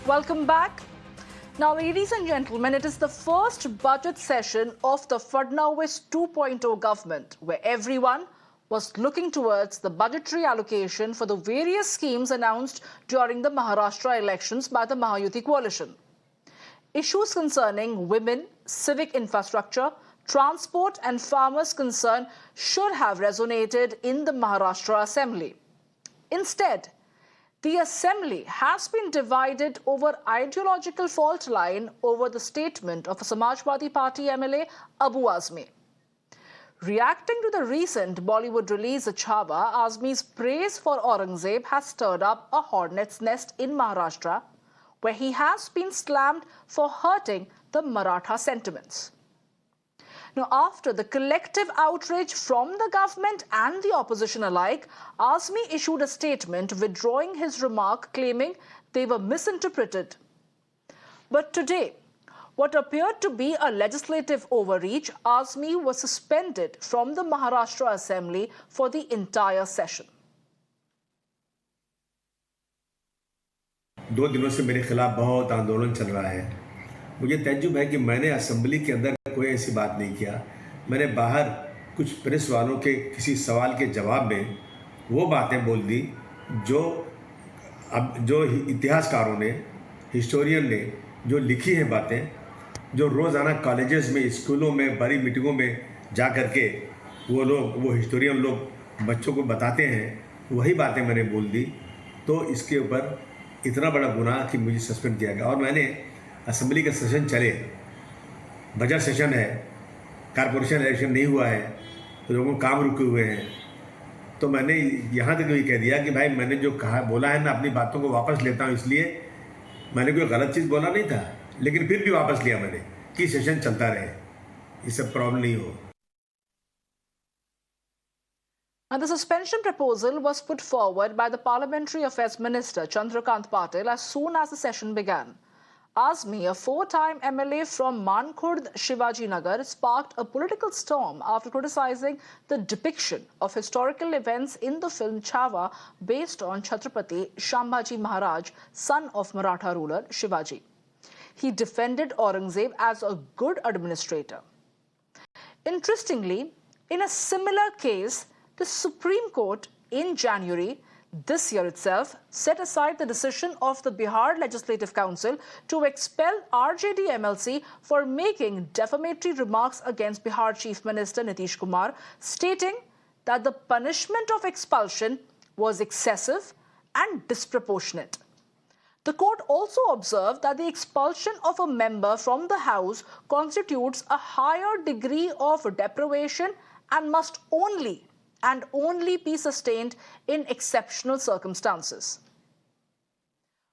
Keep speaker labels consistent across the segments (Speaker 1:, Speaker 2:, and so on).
Speaker 1: Welcome back. Now, ladies and gentlemen, it is the first budget session of the Fadnavis 2.0 government, where everyone was looking towards the budgetary allocation for the various schemes announced during the Maharashtra elections by the Mahayuti coalition. Issues concerning women, civic infrastructure, transport and farmers' concern should have resonated in the Maharashtra Assembly. Instead, the Assembly has been divided over ideological fault line over the statement of a Samajwadi Party MLA, Abu Azmi. Reacting to the recent Bollywood release Chhava, Azmi's praise for Aurangzeb has stirred up a hornet's nest in Maharashtra, where he has been slammed for hurting the Maratha sentiments. Now, after the collective outrage from the government and the opposition alike, Azmi issued a statement withdrawing his remark, claiming they were misinterpreted. But today, what appeared to be a legislative overreach, Azmi was suspended from the Maharashtra Assembly for the entire session.
Speaker 2: 2 दिनों से मेरे खिलाफ बहुत आंदोलन चल रहा है। मुझे तजुब है कि मैंने असेंबली के अंदर कोई ऐसी बात नहीं किया। मैंने बाहर कुछ प्रेस वालों के किसी सवाल के जवाब में वो बातें बोल दी जो इतिहासकारों ने, हिस्टोरियन ने जो लिखी हैं बातें, जो रोज़ाना कॉलेजेस में, स्कूलों में, बड़ी मीटिंगों में जा कर के वो हिस्टोरियन लोग बच्चों को बताते हैं, वही बातें मैंने बोल दी। तो इसके ऊपर इतना बड़ा गुनाह कि मुझे सस्पेंड किया गया। और मैंने असेंबली का सेशन चले, बजट सेशन है, कारपोरेशन इलेक्शन नहीं हुआ है, तो लोगों काम रुके हुए हैं, तो मैंने यहाँ तक भी कह दिया कि भाई मैंने जो बोला है, मैं अपनी बातों को वापस लेता हूँ। इसलिए मैंने कोई गलत चीज़ बोला नहीं था, लेकिन फिर भी वापस लिया मैंने कि सेशन चलता रहे, ये सब प्रॉब्लम नहीं हो।
Speaker 1: And the suspension proposal was put forward by the Parliamentary Affairs Minister Chandrakant Patil as soon as the session began. Azmi, a 4-time MLA from Mankhurd, Shivaji Nagar, sparked a political storm after criticizing the depiction of historical events in the film Chhava based on Chhatrapati Shambhaji Maharaj, son of Maratha ruler Shivaji. He defended Aurangzeb as a good administrator. Interestingly, in a similar case, the Supreme Court in January this year itself set aside the decision of the Bihar Legislative Council to expel RJD MLC for making defamatory remarks against Bihar Chief Minister Nitish Kumar, stating that the punishment of expulsion was excessive and disproportionate. The court also observed that the expulsion of a member from the House constitutes a higher degree of deprivation and must only be sustained in exceptional circumstances.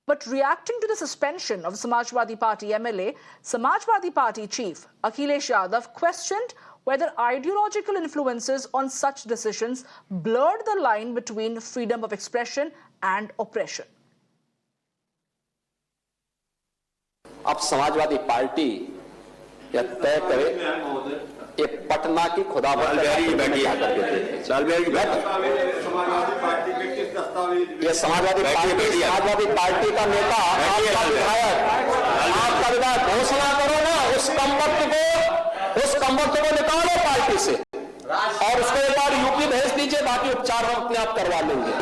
Speaker 1: But reacting to the suspension of Samajwadi Party MLA, Samajwadi Party chief Akhilesh Yadav questioned whether ideological influences on such decisions blurred the line between freedom of expression and oppression.
Speaker 3: अब Samajwadi party यह तय करे ये पटना की खुदा ये Samajwadi party का नेता, आपका विधायक घोषणा करो ना, उस कमबख्त को निकालो पार्टी से और उसको एक बार यूपी भेज दीजिए, बाकी उपचार हम अपने आप करवा लेंगे।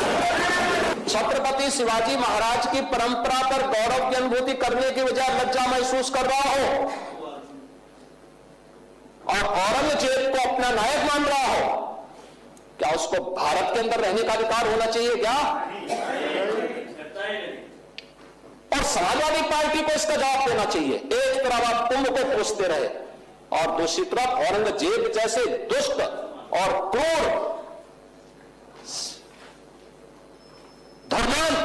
Speaker 3: छत्रपति शिवाजी महाराज की परंपरा पर गौरव की अनुभूति करने की बजाय लज्जा महसूस कर रहा हो और औरंगजेब को अपना नायक मान रहा हो, क्या उसको भारत के अंदर रहने का अधिकार होना चाहिए क्या? और समाजवादी पार्टी को इसका जवाब देना चाहिए। एक तरफ आप कुंभ को कोसते रहे और दूसरी तरफ औरंगजेब जैसे दुष्ट और क्रूर धर्मांध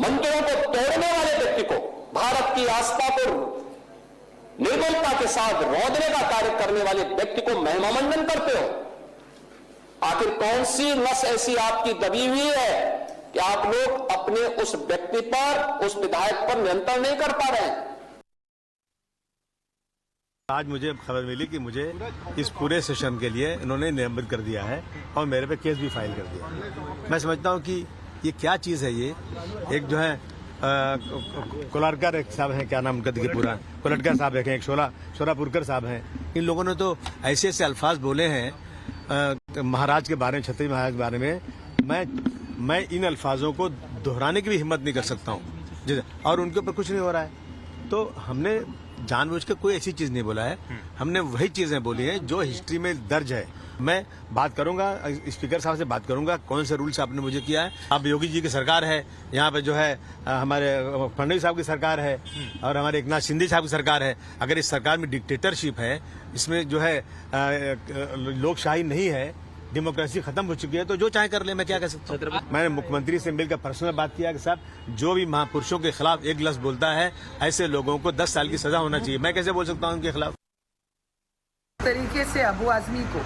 Speaker 3: मंदिरों को तोड़ने वाले व्यक्ति को, भारत की आस्था को निर्मलता के साथ रौंदने का कार्य करने वाले व्यक्ति को महिमामंडन करते हो। आखिर कौन सी नस ऐसी आपकी दबी हुई है कि आप लोग अपने उस व्यक्ति पर, उस विधायक पर नियंत्रण नहीं कर पा रहे हैं?
Speaker 4: आज मुझे खबर मिली कि मुझे इस पूरे सेशन के लिए इन्होंने निलंबित कर दिया है और मेरे पे केस भी फाइल कर दिया। मैं समझता हूं कि ये क्या चीज़ है। ये एक जो है कोलारकर एक साहब हैं, क्या नाम उनका देखिए पूरा, कोलटकर साहब हैं, एक शोरापुरकर साहब हैं। इन लोगों ने तो ऐसे ऐसे अल्फाज बोले हैं महाराज के बारे में, छत्रपति महाराज के बारे में, मैं इन अल्फाजों को दोहराने की भी हिम्मत नहीं कर सकता हूँ, और उनके ऊपर कुछ नहीं हो रहा है। तो हमने जानबूझ के कोई ऐसी चीज नहीं बोला है, हमने वही चीजें बोली हैं जो हिस्ट्री में दर्ज है। मैं बात करूंगा, स्पीकर साहब से बात करूंगा, कौन से रूल से आपने मुझे किया है। अब योगी जी की सरकार है, यहाँ पे जो है हमारे फडणवीस साहब की सरकार है और हमारे एकनाथ शिंदे साहब की सरकार है। अगर इस सरकार में डिक्टेटरशिप है, इसमें जो है लोकशाही नहीं है, डेमोक्रेसी खत्म हो चुकी है, तो जो चाहे कर ले, मैं क्या कह सकता हूँ। मैंने मुख्यमंत्री से मिलकर पर्सनल बात किया कि साहब जो भी महापुरुषों के खिलाफ एक लफ्ज बोलता है, ऐसे लोगों को 10 साल की सजा होना चाहिए। मैं कैसे बोल सकता हूँ उनके खिलाफ।
Speaker 5: तरीके से अबू आजमी को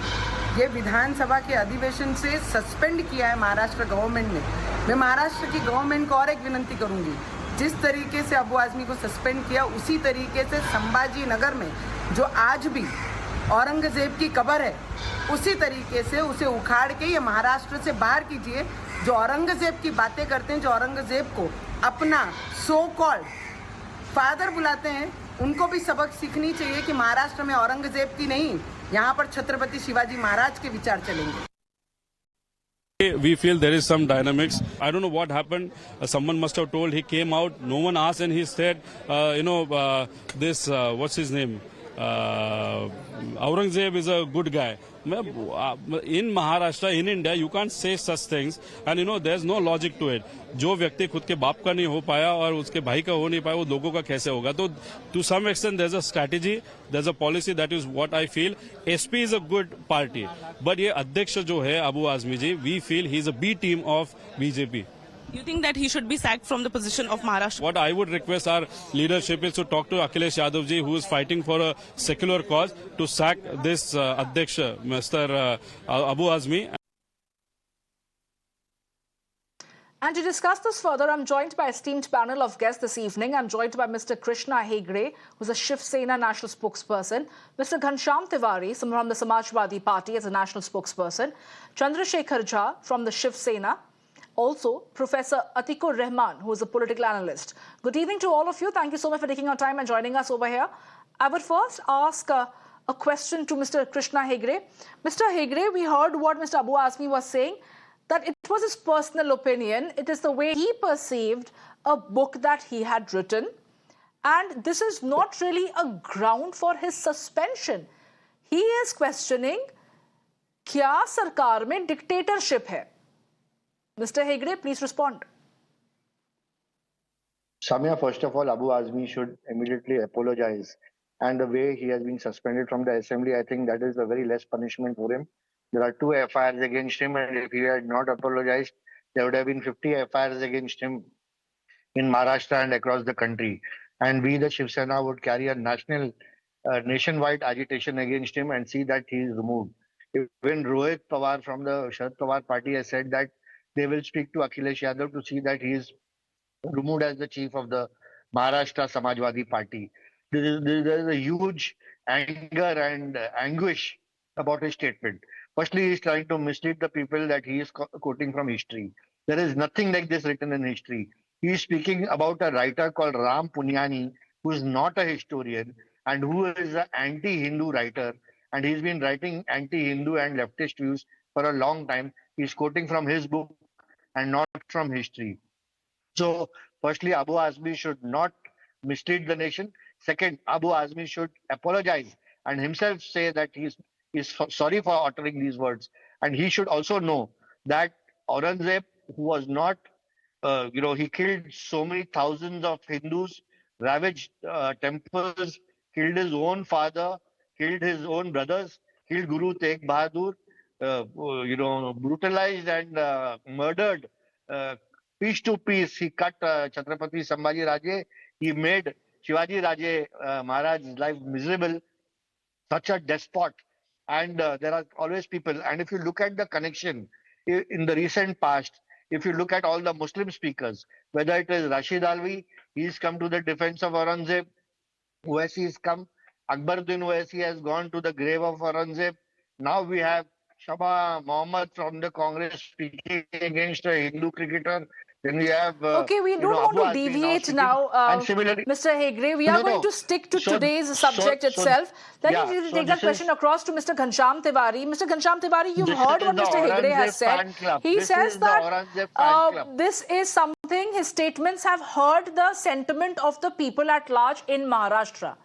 Speaker 5: ये विधानसभा के अधिवेशन से सस्पेंड किया है महाराष्ट्र गवर्नमेंट ने। मैं महाराष्ट्र की गवर्नमेंट को और एक विनंती करूंगी, जिस तरीके से अबू आजमी को सस्पेंड किया, उसी तरीके से संभाजी नगर में जो आज भी औरंगजेब की कब्र है, उसी तरीके से उसे उखाड़ के ये महाराष्ट्र से बाहर कीजिए। जो औरंगजेब की बातें करते हैं, जो औरंगजेब को अपना सो कॉल्ड फादर बुलाते हैं, उनको भी सबक सीखनी चाहिए कि महाराष्ट्र में औरंगजेब की नहीं, यहाँ पर छत्रपति शिवाजी महाराज के विचार चलेंगे।
Speaker 6: We feel there is some dynamics. I don't know what happened. Someone must have told. He came out. No one asked, and he said, this what's his name? Aurangzeb is a good guy. In Maharashtra, in India, you can't say such things, and there's no logic to it. जो व्यक्ति खुद के बाप का नहीं हो पाया और उसके भाई का हो नहीं पाया, वो लोगों का कैसे होगा? तो to some extent there's a strategy, there's a policy. That is what I feel. SP is a good party, but ये अध्यक्ष जो है अबू आजमी जी, we feel he is a B team of BJP.
Speaker 7: You think that he should be sacked from the position of Maharashtra?
Speaker 6: What I would request our leadership is to talk to Akhilesh Yadav ji, who is fighting for a secular cause, to sack this Adhyaksh, Mr. Abu Azmi.
Speaker 1: And to discuss this further, I'm joined by an esteemed panel of guests this evening. I'm joined by Mr. Krishna Hegde, who's a Shiv Sena national spokesperson, Mr. Ghanshyam Tiwari from the Samajwadi Party as a national spokesperson, Chandrasekhar Jha from the Shiv Sena, also Professor Atikur Rahman, who is a political analyst. Good evening to all of you. Thank you so much for taking our time and joining us over here. I would first ask a question to Mr. Krishna Hegde. Mr. Hegde, we heard what Mr. Abu Azmi was saying, that it was his personal opinion. It is the way he perceived a book that he had written. And this is not really a ground for his suspension. He is questioning, kya sarkar mein dictatorship hai? Mr. Hegde, please respond.
Speaker 8: Samia, first of all, Abu Azmi should immediately apologize. And the way he has been suspended from the assembly, I think that is a very less punishment for him. There are 2 FIRs against him, and if he had not apologized, there would have been 50 FIRs against him in Maharashtra and across the country. And we, the Shiv Sena, would carry a nationwide agitation against him and see that he is removed. Even Rohit Pawar from the Sharad Pawar party has said that they will speak to Akhilesh Yadav to see that he is removed as the chief of the Maharashtra Samajwadi party. There is a huge anger and anguish about his statement. Firstly, he is trying to mislead the people that he is quoting from history. There is nothing like this written in history. He is speaking about a writer called Ram Punyani, who is not a historian and who is an anti-Hindu writer. And he's been writing anti-Hindu and leftist views for a long time. He's quoting from his book and not from history. So, firstly, Abu Azmi should not mislead the nation. Second, Abu Azmi should apologize and himself say that he is sorry for uttering these words. And he should also know that Aurangzeb, who was not, he killed so many thousands of Hindus, ravaged temples, killed his own father, killed his own brothers, killed Guru Tegh Bahadur, brutalized and murdered piece to piece. He cut Chhatrapati Sambhaji Raje. He made Shivaji Raje Maharaj's life miserable. Such a despot. And there are always people. And if you look at the connection in the recent past, if you look at all the Muslim speakers, whether it is Rashid Alvi, he's come to the defense of Aurangzeb. Owaisi has come. Akbaruddin Owaisi has gone to the grave of Aurangzeb. Now we have Shaba Mohammed from the Congress speaking against a Hindu cricketer. Then we have,
Speaker 1: Okay, we don't
Speaker 8: Abu
Speaker 1: want to
Speaker 8: Azmi now
Speaker 1: deviate
Speaker 8: sitting,
Speaker 1: now,
Speaker 8: and similarly,
Speaker 1: Mr. Hegde. We are
Speaker 8: no,
Speaker 1: going
Speaker 8: no.
Speaker 1: to stick to
Speaker 8: So,
Speaker 1: today's subject
Speaker 8: so,
Speaker 1: itself. Let
Speaker 8: yeah.
Speaker 1: me
Speaker 8: So
Speaker 1: take that question across to Mr. Ghanshyam Tiwari. Mr. Ghanshyam Tiwari, you've
Speaker 8: this
Speaker 1: heard
Speaker 8: is
Speaker 1: what
Speaker 8: the
Speaker 1: Mr. Hegde has
Speaker 8: Aurangzeb
Speaker 1: said.
Speaker 8: fan club.
Speaker 1: He
Speaker 8: This
Speaker 1: says
Speaker 8: is the
Speaker 1: that
Speaker 8: Aurangzeb fan club.
Speaker 1: this is something, his statements have hurt the sentiment of the people at large in Maharashtra.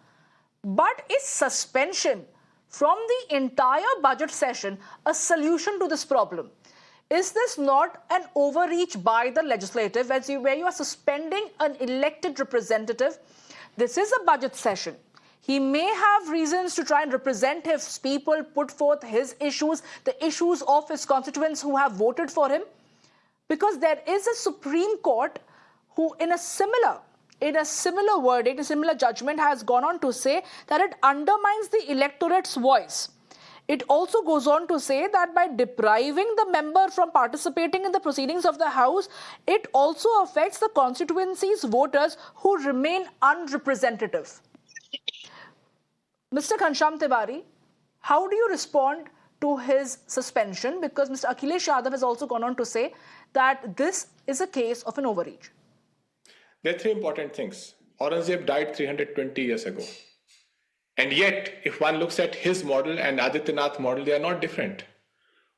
Speaker 1: But is suspension from the entire budget session a solution to this problem? Is this not an overreach by the legislative where you are suspending an elected representative? This is a budget session. He may have reasons to try and represent his people, put forth his issues, the issues of his constituents who have voted for him. Because there is a Supreme Court who, in a similar verdict, a similar judgment, has gone on to say that it undermines the electorate's voice. It also goes on to say that by depriving the member from participating in the proceedings of the House, it also affects the constituency's voters who remain unrepresentative. Mr. Ghanshyam Tiwari, how do you respond to his suspension? Because Mr. Akhilesh Yadav has also gone on to say that this is a case of an overreach.
Speaker 9: There are three important things. Aurangzeb died 320 years ago. And yet, if one looks at his model and Adityanath model, they are not different.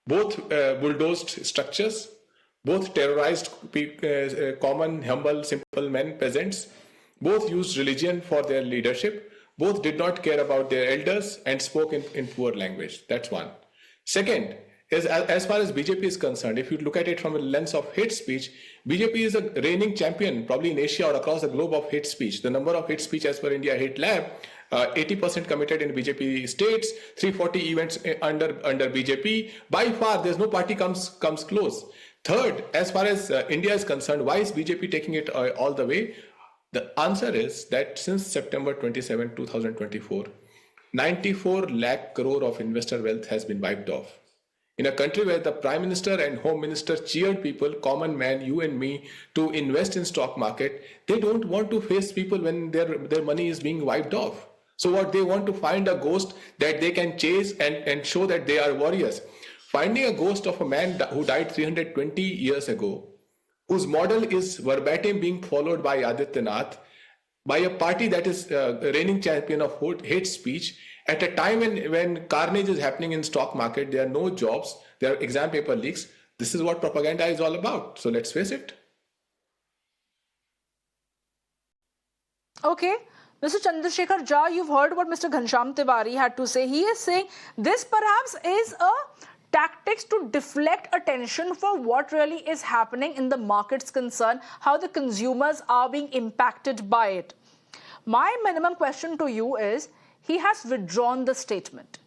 Speaker 9: Both bulldozed structures, both terrorized common, humble, simple men, peasants. Both used religion for their leadership. Both did not care about their elders and spoke in poor language. That's one. Second, is as far as BJP is concerned, if you look at it from a lens of hate speech, BJP is a reigning champion, probably in Asia or across the globe, of hate speech. The number of hate speech as per India Hate Lab, 80% committed in BJP states, 340 events under BJP. By far, there's no party comes close. Third, as far as India is concerned, why is BJP taking it all the way? The answer is that since September 27, 2024, 94 lakh crore of investor wealth has been wiped off. In a country where the Prime Minister and Home Minister cheered people, common man, you and me, to invest in stock market, they don't want to face people when their money is being wiped off. So what they want to find a ghost that they can chase and show that they are warriors. Finding a ghost of a man who died 320 years ago, whose model is verbatim being followed by Adityanath, by a party that is a reigning champion of hate speech, at a time when carnage is happening in stock market, there are no jobs, there are exam paper leaks. This is what propaganda is all about. So let's face it.
Speaker 1: Okay. Mr. Chandrasekhar Jha, you've heard what Mr. Ghanshyam Tiwari had to say. He is saying this perhaps is a tactics to deflect attention for what really is happening in the markets concern, how the consumers are being impacted by it. My minimum question to you is, he has withdrawn the statement.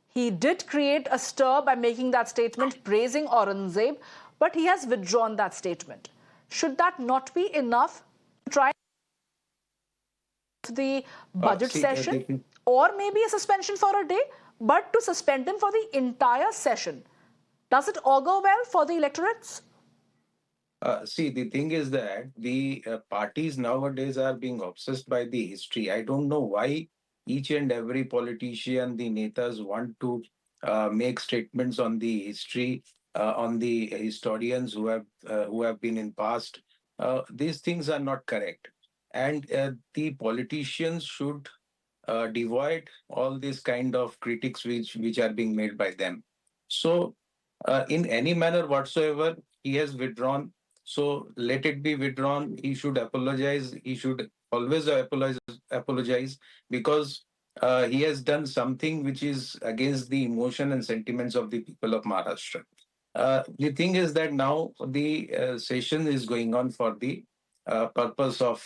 Speaker 1: He did create a stir by making that statement praising Aurangzeb, but he has withdrawn that statement. Should that not be enough to try the budget session, or maybe a suspension for a day, but to suspend him for the entire session? Does it augur well for the electorates?
Speaker 10: See, the thing is that the parties nowadays are being obsessed by the history. I don't know why each and every politician, the netas, want to make statements on the history, on the historians who have been in past. These things are not correct, and the politicians should devoid all these kind of critics which are being made by them. So, in any manner whatsoever, he has withdrawn. So let it be withdrawn. He should apologize. He should always apologize because he has done something which is against the emotion and sentiments of the people of Maharashtra. The thing is that now the session is going on for the purpose of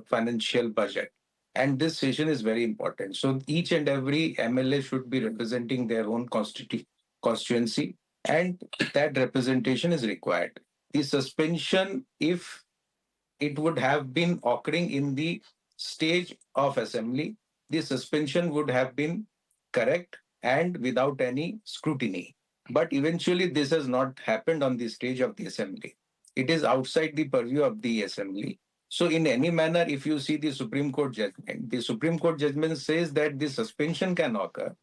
Speaker 10: financial budget. And this session is very important. So each and every MLA should be representing their own constituency, and that representation is required. The suspension, if it would have been occurring in the stage of assembly, the suspension would have been correct and without any scrutiny. But eventually, this has not happened on the stage of the assembly. It is outside the purview of the assembly. So, in any manner, if you see the Supreme Court judgment says that the suspension can occur,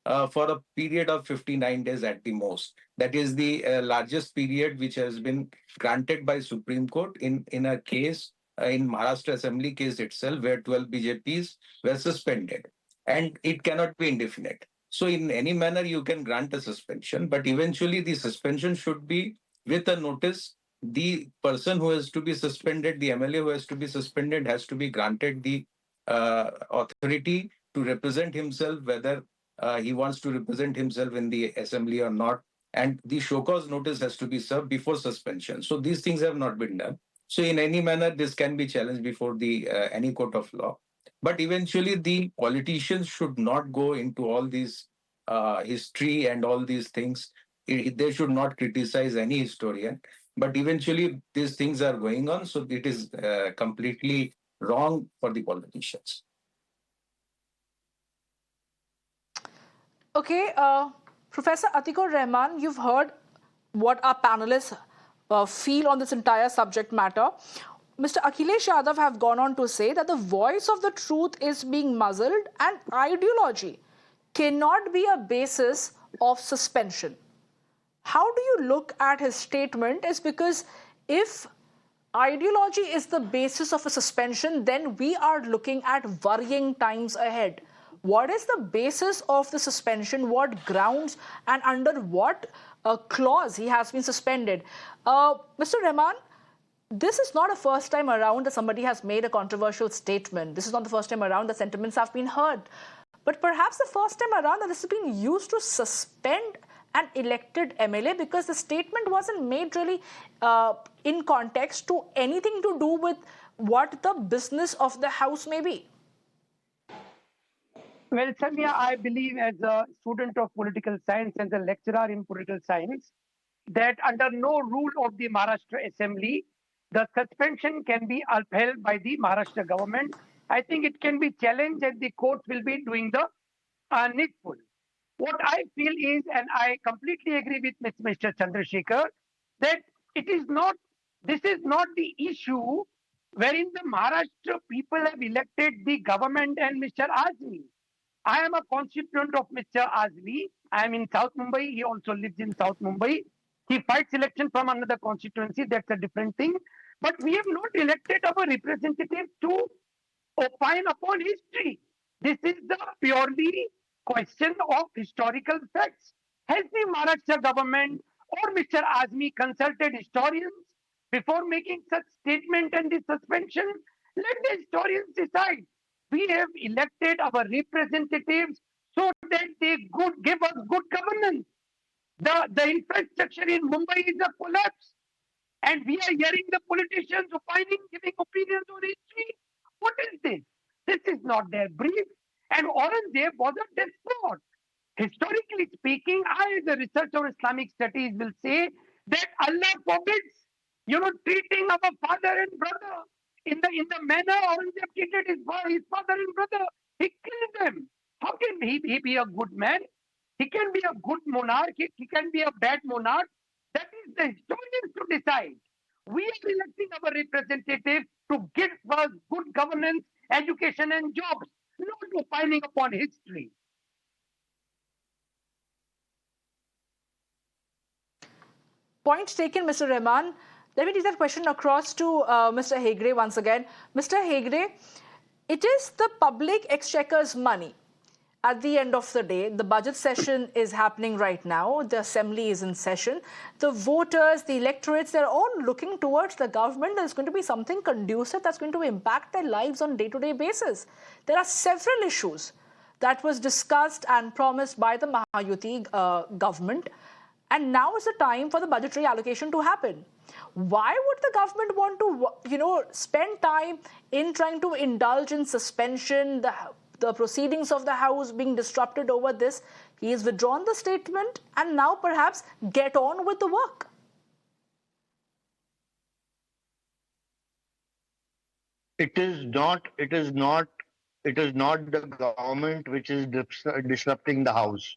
Speaker 10: for a period of 59 days at the most. That is the largest period which has been granted by Supreme Court in a case in Maharashtra Assembly case itself, where 12 BJPs were suspended, and it cannot be indefinite. So in any manner you can grant a suspension, but eventually the suspension should be with a notice. The person who has to be suspended, the MLA who has to be suspended, has to be granted the authority to represent himself, whether he wants to represent himself in the assembly or not. And the show cause notice has to be served before suspension. So these things have not been done. So in any manner, this can be challenged before the any court of law. But eventually, the politicians should not go into all these history and all these things. They should not criticize any historian. But eventually, these things are going on. So it is completely wrong for the politicians.
Speaker 1: Okay, Professor Atikur Rahman, you've heard what our panelists feel on this entire subject matter. Mr. Akhilesh Yadav have gone on to say that the voice of the truth is being muzzled and ideology cannot be a basis of suspension. How do you look at his statement? Is because if ideology is the basis of a suspension, then we are looking at worrying times ahead. What is the basis of the suspension? What grounds and under what clause he has been suspended? Mr. Rahman, this is not a first time around that somebody has made a controversial statement. This is not the first time around that sentiments have been heard. But perhaps the first time around that this has been used to suspend an elected MLA, because the statement wasn't made really in context to anything to do with what the business of the House may be.
Speaker 11: Well, Samia, I believe as a student of political science and a lecturer in political science, that under no rule of the Maharashtra Assembly, the suspension can be upheld by the Maharashtra government. I think it can be challenged and the court will be doing the needful. What I feel is, and I completely agree with Mr. Chandrasekhar, that this is not the issue wherein the Maharashtra people have elected the government and Mr. Azmi. I am a constituent of Mr. Azmi. I am in South Mumbai. He also lives in South Mumbai. He fights election from another constituency. That's a different thing. But we have not elected our representative to opine upon history. This is the purely question of historical facts. Has the Maharashtra government or Mr. Azmi consulted historians before making such statement and the suspension? Let the historians decide. We have elected our representatives so that they give us good governance. The infrastructure in Mumbai is a collapse. And we are hearing the politicians opining, giving opinions on history. What is this? This is not their brief. And Aurangzeb was a despot. Historically speaking, I, as a researcher of Islamic studies, will say that Allah forbids, treating our father and brother in the manner Aurangzeb treated his father and brother. He killed them. How can he be a good man? He can be a good monarch. He can be a bad monarch. That is the historians to decide. We are electing our representatives to give us good governance, education, and jobs, not opining upon history.
Speaker 1: Point taken, Mr. Rahman. Let me take that question across to Mr. Hegde once again. Mr. Hegde, it is the public exchequer's money. At the end of the day, the budget session is happening right now. The assembly is in session. The voters, the electorates, they're all looking towards the government. There's going to be something conducive that's going to impact their lives on a day-to-day basis. There are several issues that was discussed and promised by the Mahayuti government. And now is the time for the budgetary allocation to happen. Why would the government want to, spend time in trying to indulge in suspension, the proceedings of the House being disrupted over this? He has withdrawn the statement and now perhaps get on with the work.
Speaker 8: It is not the government which is disrupting the House.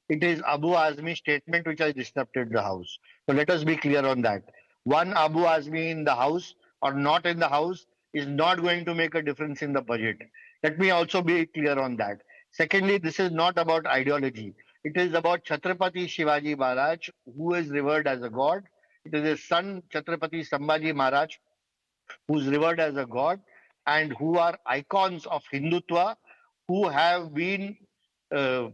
Speaker 8: It is Abu Azmi's statement which has disrupted the House. So let us be clear on that. One Abu Azmi in the House or not in the House is not going to make a difference in the budget. Let me also be clear on that. Secondly, this is not about ideology. It is about Chhatrapati Shivaji Maharaj, who is revered as a god. It is his son, Chhatrapati Sambhaji Maharaj, who's revered as a god, and who are icons of Hindutva, who have been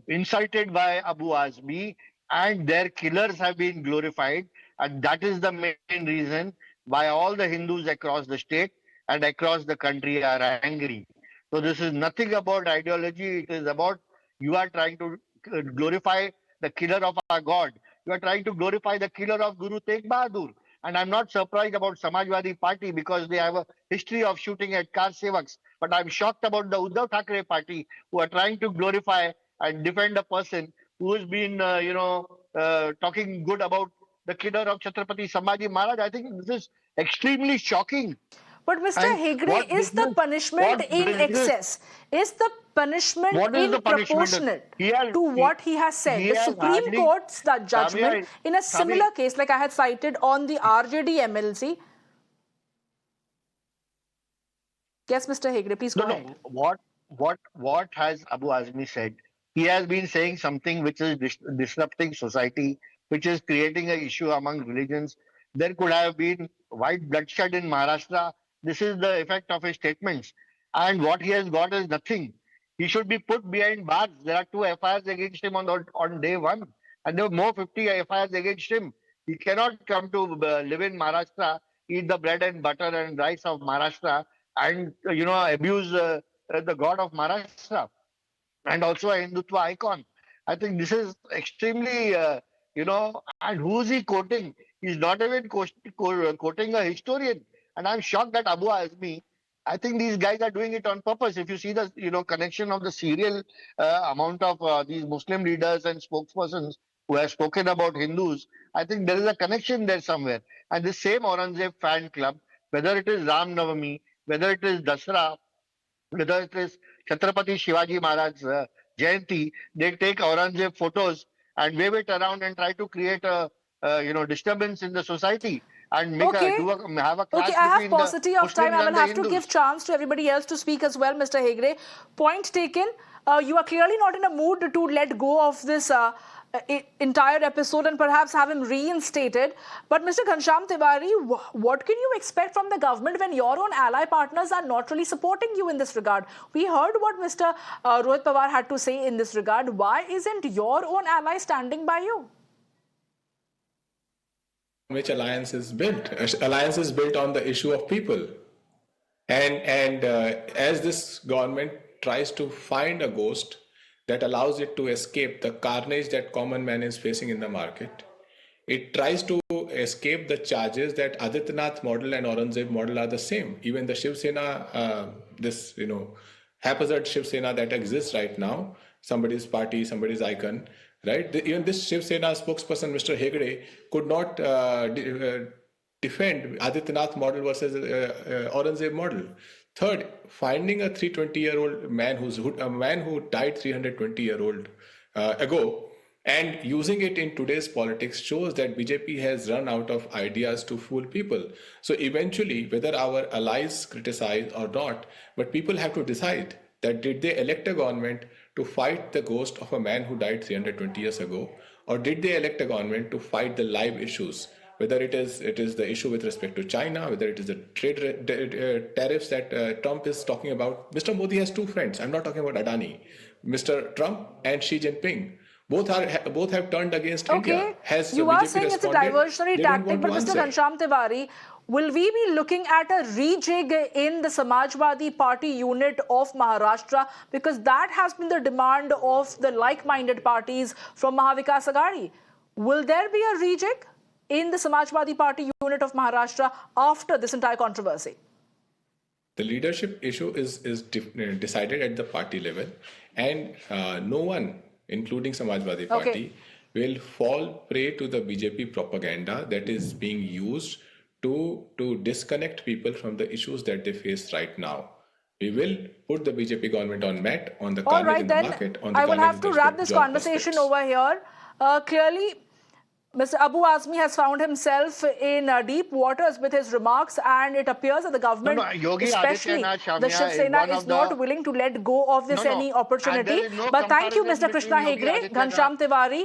Speaker 8: insulted by Abu Azmi, and their killers have been glorified. And that is the main reason why all the Hindus across the state and across the country are angry. So this is nothing about ideology. It is about you are trying to glorify the killer of our God. You are trying to glorify the killer of Guru Tegh Bahadur. And I'm not surprised about Samajwadi party because they have a history of shooting at car sevaks. But I'm shocked about the Uddhav Thackeray party who are trying to glorify and defend a person who has been, talking good about the killer of Chhatrapati Sambhaji Maharaj. I think this is extremely shocking.
Speaker 1: But Mr.
Speaker 8: And
Speaker 1: Hegde,
Speaker 8: what
Speaker 1: is the
Speaker 8: business-
Speaker 1: punishment
Speaker 8: what
Speaker 1: in
Speaker 8: business-
Speaker 1: excess? Is the punishment
Speaker 8: What is the punishment?
Speaker 1: proportionate to what he has said?
Speaker 8: he
Speaker 1: The
Speaker 8: has
Speaker 1: Supreme
Speaker 8: hardly-
Speaker 1: Court's judgment
Speaker 8: Samia,
Speaker 1: in a similar case, like I had cited on the RJD MLC. Yes, Mr. Hegde, please go ahead.
Speaker 8: What has Abu Azmi said? He has been saying something which is disrupting society, which is creating an issue among religions. There could have been white bloodshed in Maharashtra. This is the effect of his statements. And what he has got is nothing. He should be put behind bars. There are 2 FIRs against him on day one, and there are more 50 FIRs against him. He cannot come to live in Maharashtra, eat the bread and butter and rice of Maharashtra, and abuse the god of Maharashtra, and also a Hindutva icon. I think this is extremely, and who is he quoting? He's not even quoting a historian. And I'm shocked that Abu Azmi, I think these guys are doing it on purpose. If you see the, connection of the serial amount of these Muslim leaders and spokespersons who have spoken about Hindus, I think there is a connection there somewhere. And the same Aurangzeb fan club, whether it is Ram Navami, whether it is Dasra, whether it is Chhatrapati Shivaji Maharaj Jayanti, they take Aurangzeb photos and wave it around and try to create a disturbance in the society and make have a clash
Speaker 1: Okay, I have
Speaker 8: between
Speaker 1: paucity
Speaker 8: the
Speaker 1: of time.
Speaker 8: Muslims
Speaker 1: I
Speaker 8: and
Speaker 1: will
Speaker 8: the
Speaker 1: have to
Speaker 8: Hindus.
Speaker 1: give chance to everybody else to speak as well, Mr. Hegde. Point taken. You are clearly not in a mood to let go of this entire episode and perhaps have him reinstated. But Mr. Ghanshyam Tiwari, what can you expect from the government when your own ally partners are not really supporting you in this regard? We heard what Mr. Rohit Pawar had to say in this regard. Why isn't your own ally standing by you?
Speaker 9: Which alliance is built? Alliance is built on the issue of people. And as this government tries to find a ghost that allows it to escape the carnage that common man is facing in the market, it tries to escape the charges that Adityanath model and Aurangzeb model are the same. Even the Shiv Sena, haphazard Shiv Sena that exists right now, somebody's party, somebody's icon, right? Even this Shiv Sena spokesperson, Mr. Hegde, could not defend Adityanath model versus Aurangzeb model. Third, finding a 320-year-old man who died 320-year-old ago and using it in today's politics shows that BJP has run out of ideas to fool people. So eventually, whether our allies criticize or not, but people have to decide that did they elect a government to fight the ghost of a man who died 320 years ago, or did they elect a government to fight the live issues? Whether it is the issue with respect to China, whether it is the trade tariffs that Trump is talking about. Mr. Modi has 2 friends. I'm not talking about Adani. Mr. Trump and Xi Jinping. Both have turned against India. Has
Speaker 1: you
Speaker 9: BJP
Speaker 1: are saying it's a
Speaker 9: responded?
Speaker 1: diversionary
Speaker 9: They don't
Speaker 1: tactic,
Speaker 9: want
Speaker 1: but
Speaker 9: to
Speaker 1: Mr.
Speaker 9: answer.
Speaker 1: Ghanshyam Tiwari, will we be looking at a rejig in the Samajwadi party unit of Maharashtra? Because that has been the demand of the like-minded parties from Mahavikas Aghadi. Will there be a rejig in the Samajwadi party unit of Maharashtra after this entire controversy?
Speaker 9: The leadership issue is decided at the party level, and no one, including Samajwadi Party, will fall prey to the BJP propaganda that is being used to disconnect people from the issues that they face right now. We will put the BJP government on mat on the carnage in the market. On the
Speaker 1: I will
Speaker 9: carnage
Speaker 1: have to
Speaker 9: with
Speaker 1: wrap
Speaker 9: respect
Speaker 1: this
Speaker 9: to job
Speaker 1: conversation
Speaker 9: prospects.
Speaker 1: over here. Clearly, Mr. Abu Azmi has found himself in deep waters with his remarks, and it appears that the government,
Speaker 8: Yogi
Speaker 1: especially
Speaker 8: Adityanath,
Speaker 1: the
Speaker 8: Samia,
Speaker 1: Shiv
Speaker 8: is
Speaker 1: Sena,
Speaker 8: one
Speaker 1: is
Speaker 8: of
Speaker 1: not
Speaker 8: the-
Speaker 1: willing to let go of this any opportunity.
Speaker 8: And there is no
Speaker 1: But thank you,
Speaker 8: comparison
Speaker 1: Mr. Krishna
Speaker 8: between Yogi
Speaker 1: Hegde,
Speaker 8: Adityanath
Speaker 1: Ghanshyam Tiwari,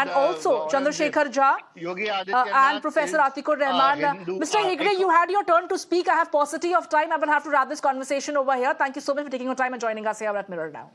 Speaker 1: and also
Speaker 8: Aurangzeb.
Speaker 1: Chandrasekhar Jha
Speaker 8: Yogi Adityanath
Speaker 1: and Professor
Speaker 8: is
Speaker 1: Atikur
Speaker 8: a
Speaker 1: Rahman.
Speaker 8: Hindu,
Speaker 1: Mr. Hegde, you had your turn to speak. I have paucity of time. I will have to wrap this conversation over here. Thank you so much for taking your time and joining us here at Mirror now.